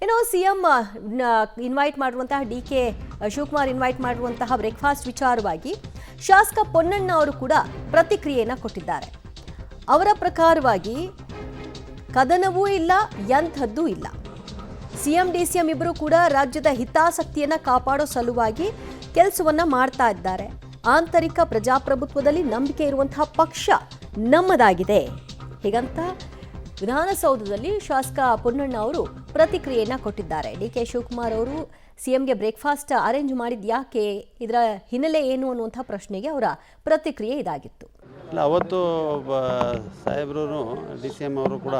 ಇನ್ನು CM invite ಮಾಡಿರುವಂತಹ DK. Shivakumar invite ಮಾಡಿರುವಂತಹ ಬ್ರೇಕ್ಫಾಸ್ಟ್ ವಿಚಾರವಾಗಿ ಶಾಸಕ ಪೊನ್ನಣ್ಣ ಅವರು ಕೂಡ ಪ್ರತಿಕ್ರಿಯೆಯನ್ನು ಕೊಟ್ಟಿದ್ದಾರೆ. ಅವರ ಪ್ರಕಾರವಾಗಿ ಕದನವೂ ಇಲ್ಲ, ಎಂಥದ್ದೂ ಇಲ್ಲ. ಸಿಎಂ ಡಿಸಿಎಂ ಇಬ್ಬರು ಕೂಡ ರಾಜ್ಯದ ಹಿತಾಸಕ್ತಿಯನ್ನ ಕಾಪಾಡೋ ಸಲುವಾಗಿ ಕೆಲಸವನ್ನ ಮಾಡ್ತಾ ಇದ್ದಾರೆ. ಆಂತರಿಕ ಪ್ರಜಾಪ್ರಭುತ್ವದಲ್ಲಿ ನಂಬಿಕೆ ಇರುವಂತಹ ಪಕ್ಷ ನಮ್ಮದಾಗಿದೆ. ಹೀಗಂತ ವಿಧಾನಸೌಧದಲ್ಲಿ ಶಾಸಕ ಪೊನ್ನಣ್ಣ ಅವರು ಪ್ರತಿಕ್ರಿಯೆಯನ್ನ ಕೊಟ್ಟಿದ್ದಾರೆ. ಡಿ.ಕೆ. ಶಿವಕುಮಾರ್ ಅವರು ಸಿಎಂಗೆ ಬ್ರೇಕ್ಫಾಸ್ಟ್ ಅರೇಂಜ್ ಮಾಡಿದ ಯಾಕೆ, ಇದರ ಹಿನ್ನೆಲೆ ಏನು ಅನ್ನುವಂಥ ಪ್ರಶ್ನೆಗೆ ಅವರ ಪ್ರತಿಕ್ರಿಯೆ ಇದಾಗಿತ್ತು. ಇಲ್ಲ, ಅವತ್ತು ಸಾಹೇಬ್ರು ಡಿ.ಸಿ.ಎಂ ಅವರು ಕೂಡ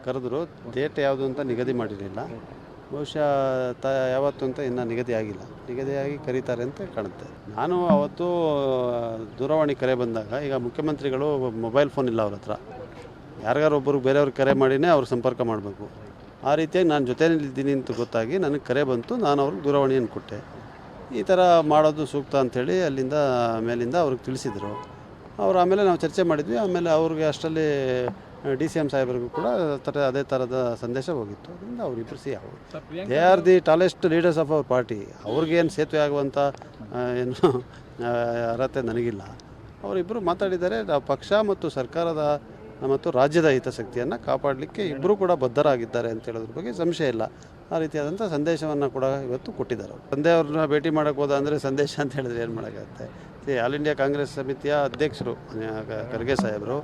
ಕರೆದ್ರು. ಡೇಟ್ ಯಾವುದು ಅಂತ ನಿಗದಿ ಮಾಡಿರಲಿಲ್ಲ. ಬಹುಶಃ ಯಾವತ್ತು ಅಂತ ಇನ್ನೂ ನಿಗದಿಯಾಗಿ ಕರೀತಾರೆ ಅಂತ ಕಾಣುತ್ತೆ. ನಾನು ಅವತ್ತು ದೂರವಾಣಿ ಕರೆ ಬಂದಾಗ, ಈಗ ಮುಖ್ಯಮಂತ್ರಿಗಳು ಮೊಬೈಲ್ ಫೋನ್ ಇಲ್ಲ ಅವ್ರ ಹತ್ರ, ಯಾರಿಗಾರೊಬ್ಬರು ಬೇರೆಯವ್ರಿಗೆ ಕರೆ ಮಾಡಿನೇ ಅವ್ರು ಸಂಪರ್ಕ ಮಾಡಬೇಕು. ಆ ರೀತಿಯಾಗಿ ನಾನು ಜೊತೆಯಲ್ಲಿದ್ದೀನಿ ಅಂತ ಗೊತ್ತಾಗಿ ನನಗೆ ಕರೆ ಬಂತು. ನಾನು ಅವ್ರಿಗೆ ದೂರವಾಣಿಯನ್ನು ಕೊಟ್ಟೆ. ಈ ಥರ ಮಾಡೋದು ಸೂಕ್ತ ಅಂಥೇಳಿ ಮೇಲಿಂದ ಅವ್ರಿಗೆ ತಿಳಿಸಿದರು. ಅವರು ಆಮೇಲೆ ನಾವು ಚರ್ಚೆ ಮಾಡಿದ್ವಿ. ಆಮೇಲೆ ಅವ್ರಿಗೆ ಅಷ್ಟರಲ್ಲಿ ಡಿ.ಸಿ.ಎಂ ಸಾಹೇಬರಿಗೂ ಕೂಡ ಅದೇ ಥರದ ಸಂದೇಶ ಹೋಗಿತ್ತು. ಅದರಿಂದ ಅವರಿಬ್ಬರು they are the tallest leaders of our party. ಅವ್ರಿಗೇನು ಸೇತುವೆ ಆಗುವಂಥ ಏನು ಅರ್ಹತೆ ನನಗಿಲ್ಲ. ಅವರಿಬ್ಬರು ಮಾತಾಡಿದ್ದಾರೆ. ಪಕ್ಷ ಮತ್ತು ಸರ್ಕಾರದ ಮತ್ತು ರಾಜ್ಯದ ಹಿತಾಸಕ್ತಿಯನ್ನು ಕಾಪಾಡಲಿಕ್ಕೆ ಇಬ್ಬರು ಕೂಡ ಬದ್ಧರಾಗಿದ್ದಾರೆ ಅಂತ ಹೇಳೋದ್ರ ಬಗ್ಗೆ ಸಂಶಯ ಇಲ್ಲ. ಆ ರೀತಿಯಾದಂಥ ಸಂದೇಶವನ್ನು ಕೂಡ ಇವತ್ತು ಕೊಟ್ಟಿದ್ದಾರೆ. ತಂದೆಯವ್ರನ್ನ ಭೇಟಿ ಮಾಡೋಕ್ಕೆ ಹೋದ ಅಂದರೆ ಸಂದೇಶ ಅಂತ ಹೇಳಿದ್ರೆ ಏನು ಮಾಡೋಕ್ಕಾಗುತ್ತೆ. ಆಲ್ ಇಂಡಿಯಾ ಕಾಂಗ್ರೆಸ್ ಸಮಿತಿಯ ಅಧ್ಯಕ್ಷರು ಖರ್ಗೆ ಸಾಹೇಬರು,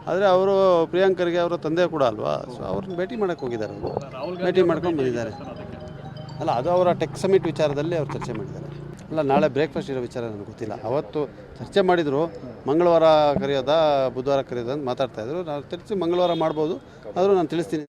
ಆದರೆ ಅವರು ಪ್ರಿಯಾಂಕ್ ಖರ್ಗೆ ಅವರ ತಂದೆ ಕೂಡ ಅಲ್ವಾ. ಸೊ ಅವ್ರನ್ನ ಭೇಟಿ ಮಾಡೋಕ್ಕೆ ಹೋಗಿದ್ದಾರೆ. ಅವರು ಭೇಟಿ ಮಾಡ್ಕೊಂಡು ಬಂದಿದ್ದಾರೆ. ಅಲ್ಲ, ಅದು ಅವರ ಟೆಕ್ ಸಮಿಟ್ ವಿಚಾರದಲ್ಲಿ ಅವ್ರು ಚರ್ಚೆ ಮಾಡಿದ್ದಾರೆ. ಅಲ್ಲ, ನಾಳೆ ಬ್ರೇಕ್ಫಾಸ್ಟ್ ಇರೋ ವಿಚಾರ ನನಗೆ ಗೊತ್ತಿಲ್ಲ. ಅವತ್ತು ಚರ್ಚೆ ಮಾಡಿದರು. ಮಂಗಳವಾರ ಕರೆಯೋದಾ ಬುಧವಾರ ಕರೆಯೋದಾ ಅಂತ ಮಾತಾಡ್ತಾಯಿದ್ರು. ನಾವು ಚರ್ಚೆ ಮಂಗಳವಾರ ಮಾಡ್ಬೋದು, ಆದರೂ ನಾನು ತಿಳಿಸ್ತೀನಿ.